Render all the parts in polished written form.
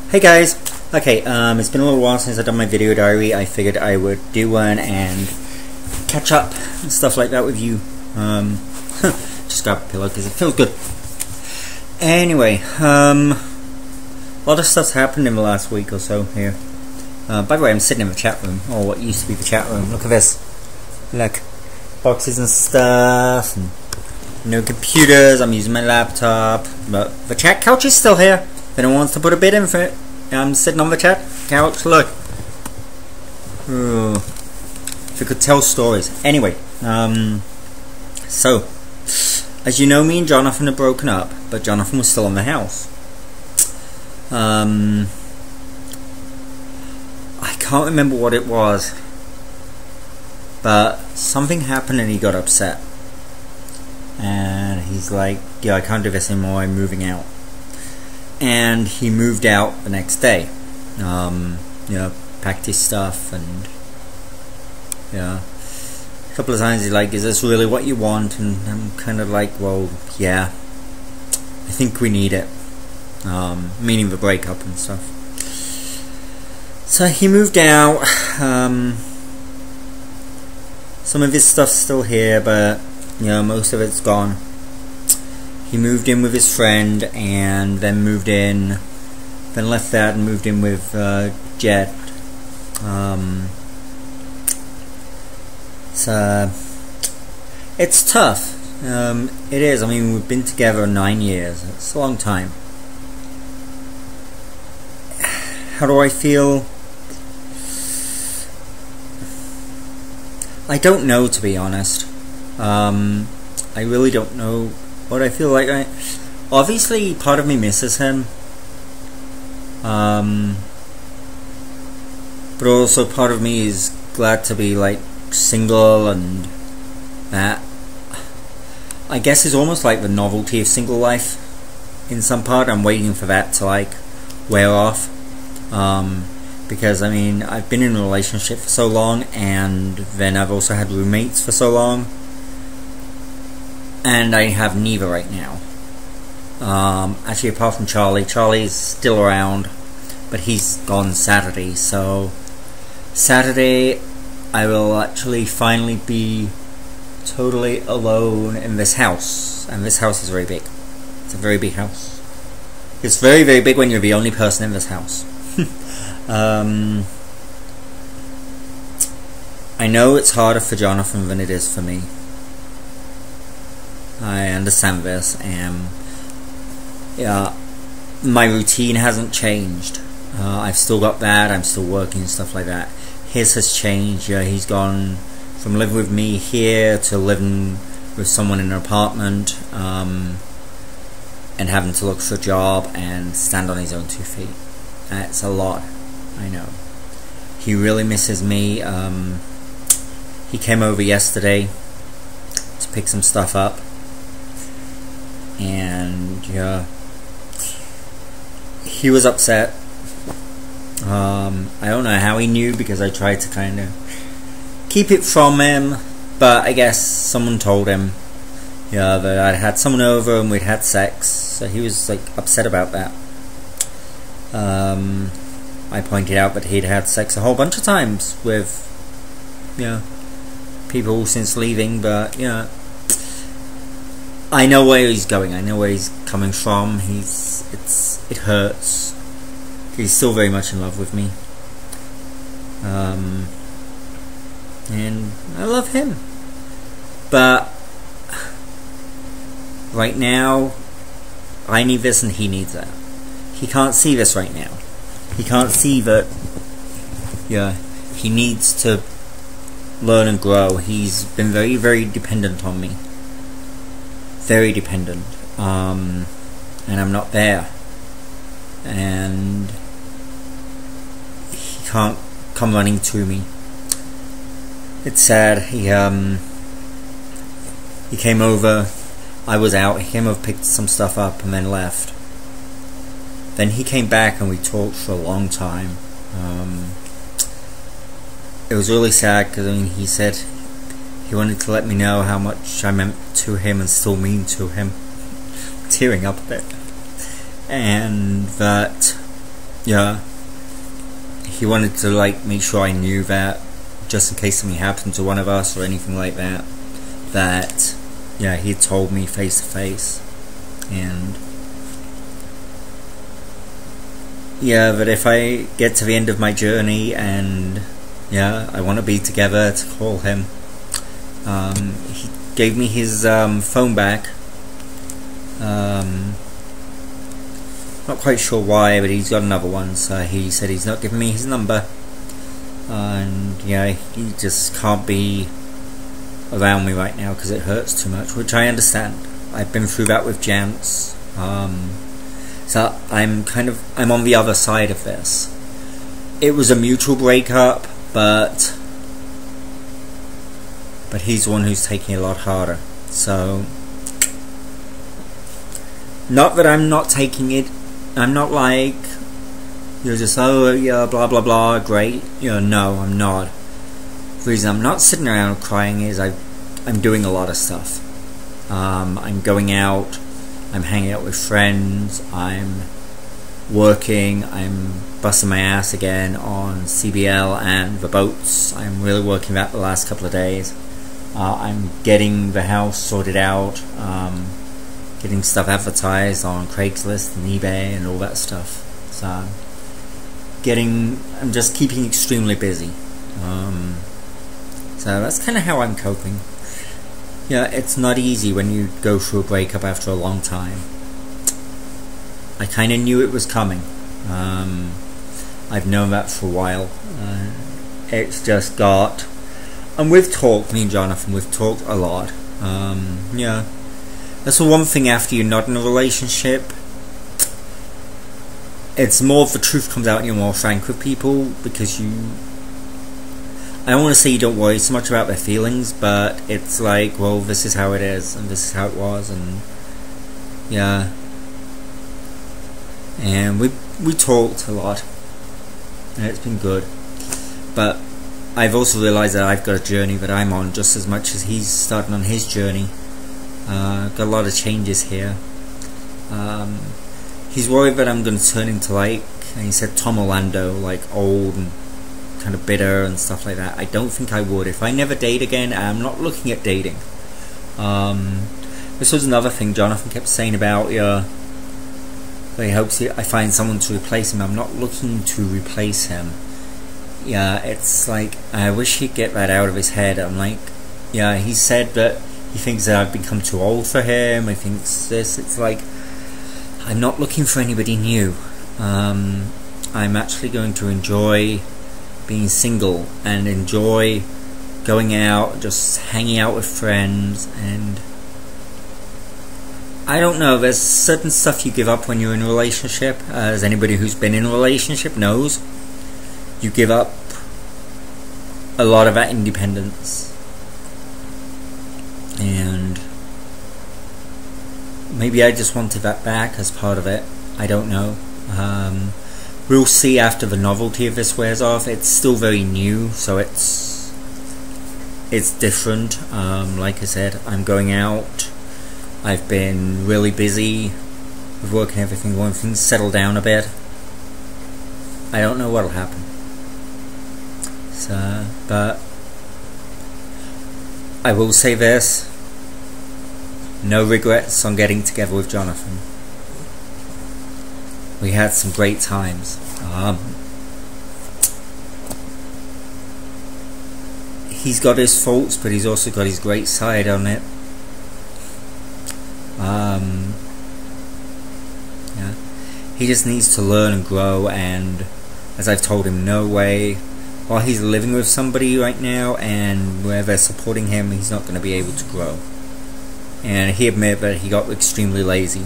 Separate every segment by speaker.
Speaker 1: Hey guys, okay, it's been a little while since I've done my video diary. I figured I would do one and catch up and stuff like that with you. Just grab a pillow because it feels good. Anyway, a lot of stuff's happened in the last week or so here. By the way, I'm sitting in the chat room, or what used to be the chat room. Look at this. Look, boxes and stuff, and no computers. I'm using my laptop, but the chat couch is still here. If anyone wants to put a bid in for it, I'm sitting on the chat couch. Look. Ooh. If you could tell stories. Anyway, so as you know, me and Jonathan had broken up, but Jonathan was still in the house. I can't remember what it was, but something happened and he got upset. And he's like, yeah, I can't do this anymore, I'm moving out. And he moved out the next day. Packed his stuff, and a couple of times he's like, is this really what you want? And I'm kind of like, well, yeah, I think we need it. Meaning the breakup and stuff. So he moved out. Some of his stuff's still here, but most of it's gone. He moved in with his friend, and then left that and moved in with Jed. It's tough. It is. I mean, we've been together 9 years. It's a long time. How do I feel? I don't know, to be honest. I really don't know what I feel like. Obviously, part of me misses him. But also part of me is glad to be like single, and that, I guess, is almost like the novelty of single life in some part. I'm waiting for that to like wear off. Because I mean, I've been in a relationship for so long, and then I've also had roommates for so long, and I have neither right now. Actually, apart from Charlie. Charlie's still around, but he's gone Saturday, so Saturday I will actually finally be totally alone in this house. And this house is very big. It's a very big house. It's very, very big when you're the only person in this house. I know it's harder for Jonathan than it is for me. I understand this, and my routine hasn't changed. I've still got that, I'm still working and stuff like that. His has changed. He's gone from living with me here to living with someone in an apartment, and having to look for a job and stand on his own 2 feet. It's a lot, I know. He really misses me. He came over yesterday to pick some stuff up, and he was upset. I don't know how he knew, because I tried to kind of keep it from him, but I guess someone told him that I'd had someone over and we'd had sex, so he was like upset about that. I pointed out that he'd had sex a whole bunch of times with people since leaving, but I know where he's going. I know where he's coming from. It hurts. He's still very much in love with me, and I love him. But right now, I need this and he needs that. He can't see this right now. He can't see that, he needs to learn and grow. He's been very, very dependent on me. Very dependent. And I'm not there. And he can't come running to me. It's sad. He came over. I was out. He came over, picked some stuff up, and then left. Then he came back and we talked for a long time. It was really sad, because he said he wanted to let me know how much I meant to him and still mean to him. Tearing up a bit. And that yeah, he wanted to like make sure I knew that, just in case something happened to one of us or anything like that, that yeah, he told me face to face. And yeah, but if I get to the end of my journey and yeah, I want to be together, to call him. He gave me his phone back. Not quite sure why, but he's got another one, so he said he's not giving me his number. And yeah, he just can't be around me right now because it hurts too much, which I understand. I've been through that with Jance. So I'm on the other side of this. It was a mutual breakup, but he's the one who's taking it a lot harder. So, not that I'm not taking it. I'm not like, you're just, oh yeah, blah blah blah, great. You know, no, I'm not. The reason I'm not sitting around crying is I'm doing a lot of stuff. I'm going out, I'm hanging out with friends, I'm working, I'm busting my ass again on CBL and the boats. I'm really working that the last couple of days. I'm getting the house sorted out, getting stuff advertised on Craigslist and eBay and all that stuff. So I'm just keeping extremely busy. So that's kind of how I'm coping. Yeah, it's not easy when you go through a breakup after a long time. I kind of knew it was coming. I've known that for a while. It's just got... And we've talked, me and Jonathan, we've talked a lot. Yeah. That's the one thing after you're not in a relationship. It's more of the truth comes out and you're more frank with people, because you... I don't want to say you don't worry so much about their feelings, but it's like, well, this is how it is, and this is how it was, and... Yeah. And we talked a lot, and it's been good. But I've also realised that I've got a journey that I'm on just as much as he's starting on his journey. Got a lot of changes here. He's worried that I'm going to turn into like, and he said Tom Orlando, like old and kind of bitter and stuff like that. I don't think I would. If I never date again, I'm not looking at dating. This was another thing Jonathan kept saying about, he hopes I find someone to replace him. I'm not looking to replace him. Yeah, it's like, I wish he'd get that out of his head. I'm like, yeah, he said that he thinks that I've become too old for him. He thinks this. It's like, I'm not looking for anybody new. I'm actually going to enjoy being single and enjoy going out, just hanging out with friends. And I don't know, there's certain stuff you give up when you're in a relationship. As anybody who's been in a relationship knows, you give up a lot of that independence. And maybe I just wanted that back as part of it. I don't know. We'll see after the novelty of this wears off. It's still very new, so it's different. Like I said, I'm going out. I've been really busy with work and everything. When things settle down a bit, I don't know what'll happen. So, but I will say this: no regrets on getting together with Jonathan. We had some great times. He's got his faults, but he's also got his great side on it. Yeah, he just needs to learn and grow, and as I've told him, no way, while he's living with somebody right now and where they're supporting him, he's not going to be able to grow. And he admitted that he got extremely lazy.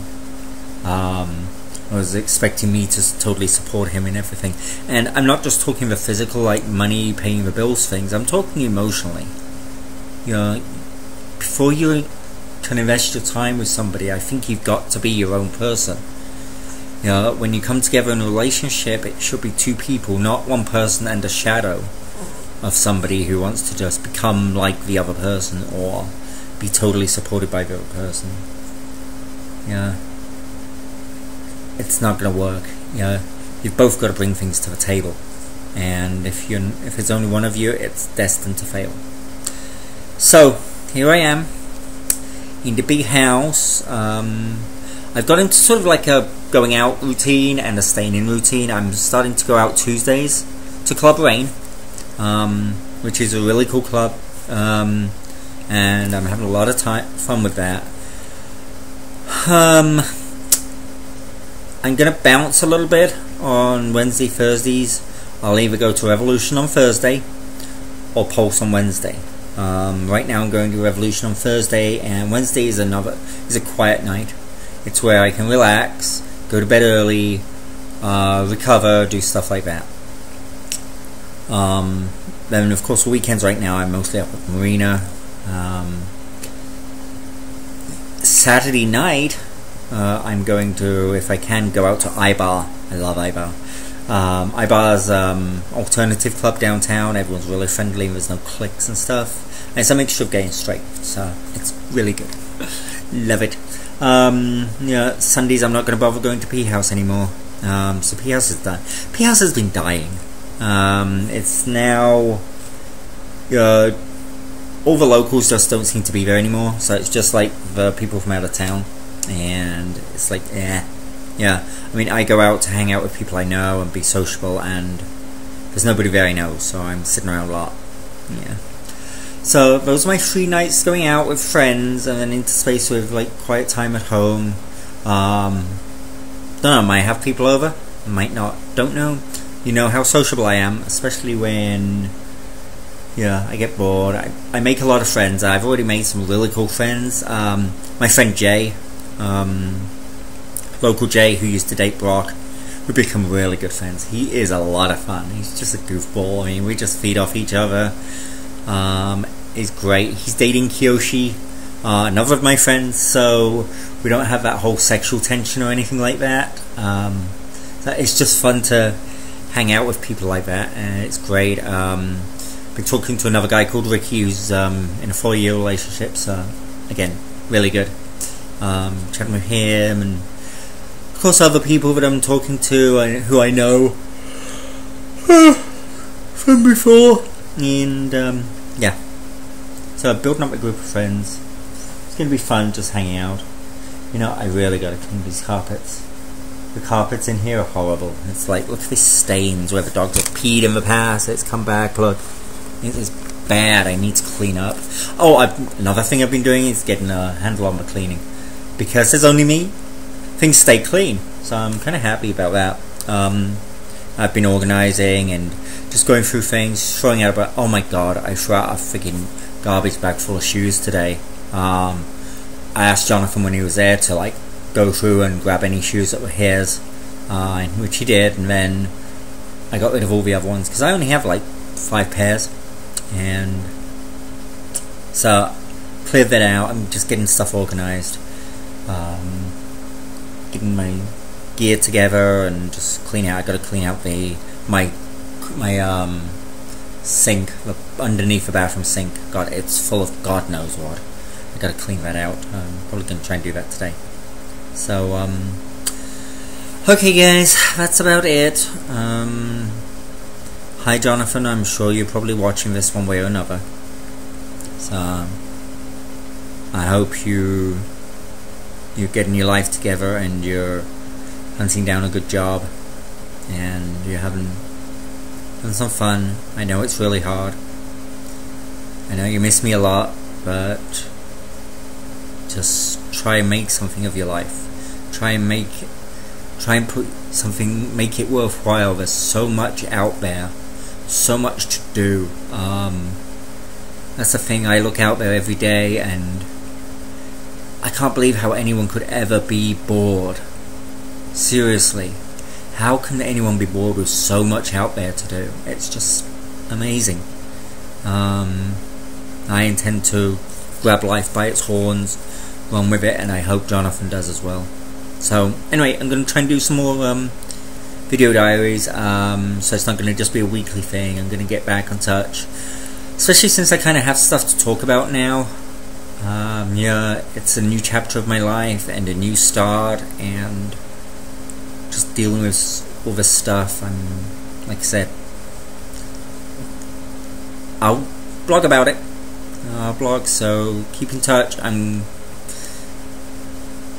Speaker 1: Was expecting me to totally support him in everything, and I'm not just talking the physical, like money, paying the bills things. I'm talking emotionally. You know, before you can invest your time with somebody, I think you've got to be your own person. You know, when you come together in a relationship, it should be two people, not one person and a shadow of somebody who wants to just become like the other person or be totally supported by the other person. Yeah. It's not going to work. You know, you've both got to bring things to the table, and if it's only one of you, it's destined to fail. So here I am in the big house. I've got into sort of like a going out routine and a staying in routine. I'm starting to go out Tuesdays to Club Rain, which is a really cool club, and I'm having a lot of fun with that. I'm gonna bounce a little bit on Wednesday, Thursdays. I'll either go to Revolution on Thursday or Pulse on Wednesday. Right now I'm going to Revolution on Thursday, and Wednesday is a quiet night. It's where I can relax, go to bed early, recover, do stuff like that. Then of course the weekends right now I'm mostly up at the marina. Saturday night I'm going to, if I can, go out to iBar. I love iBar. iBar's alternative club downtown. Everyone's really friendly, there's no cliques and stuff. And it's a mixture of gay and straight, so it's really good. Love it. Yeah, Sundays I'm not going to bother going to P House anymore. So P House is done. P House has been dying. It's now all the locals just don't seem to be there anymore. So it's just like the people from out of town, and it's like yeah. I mean, I go out to hang out with people I know and be sociable, and there's nobody there I know, so I'm sitting around a lot. Yeah. So those are my 3 nights going out with friends, and then interspace with like quiet time at home. Don't know, might have people over, might not, don't know. You know how sociable I am, especially when I get bored. I make a lot of friends. I've already made some really cool friends. My friend Jay, local Jay, who used to date Brock, we've become really good friends. He is a lot of fun. He's just a goofball. I mean, we just feed off each other. He's great. He's dating Kiyoshi, another of my friends, so we don't have that whole sexual tension or anything like that. It's just fun to hang out with people like that, and it's great. Been talking to another guy called Ricky, who's in a 4-year relationship, so again, really good. Chatting with him, and of course other people that I'm talking to who I know from before, and yeah, so building up a group of friends. It's going to be fun just hanging out. You know, I really got to clean these carpets. The carpets in here are horrible. It's like, look at these stains where the dogs have peed in the past. It's come back, look. It is bad. I need to clean up. Oh, another thing I've been doing is getting a handle on the cleaning. Because there's only me, things stay clean. So I'm kind of happy about that. I've been organizing and just going through things, throwing out about, oh my god, I threw out a freaking garbage bag full of shoes today. I asked Jonathan when he was there to like go through and grab any shoes that were his, which he did, and then I got rid of all the other ones because I only have like 5 pairs, and so cleared that out. I'm just getting stuff organized, getting my gear together, and just clean out. I got to clean out my sink, underneath the bathroom sink. God, it's full of God knows what. I got to clean that out. I'm probably going to try and do that today. So okay guys, that's about it. Hi Jonathan, I'm sure you're probably watching this one way or another. So I hope you're getting your life together, and you're hunting down a good job, and you're having some fun. I know it's really hard. I know you miss me a lot, but just try and make something of your life. Try and make it worthwhile. There's so much out there, so much to do. That's the thing. I look out there every day, and I can't believe how anyone could ever be bored. Seriously, how can anyone be bored with so much out there to do? It's just amazing. I intend to grab life by its horns, run with it, and I hope Jonathan does as well. So anyway, I'm going to try and do some more video diaries, so it's not going to just be a weekly thing. I'm going to get back on touch, especially since I kind of have stuff to talk about now. Yeah, it's a new chapter of my life and a new start, and just dealing with all this stuff, and like I said, I'll blog about it. I'll blog, so keep in touch. I'm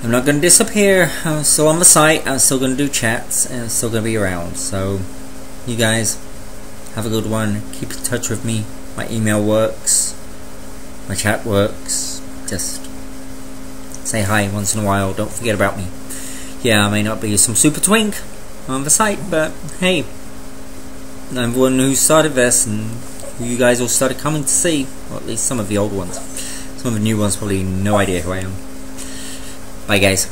Speaker 1: not going to disappear. I'm still on the site. I'm still going to do chats, and I'm still going to be around. So you guys have a good one. Keep in touch with me. My email works. My chat works. Just say hi once in a while. Don't forget about me. Yeah, I may not be some super twink on the site, but hey, I'm the one who started this, and who you guys all started coming to see. Or at least some of the old ones. Some of the new ones probably no idea who I am. Bye guys.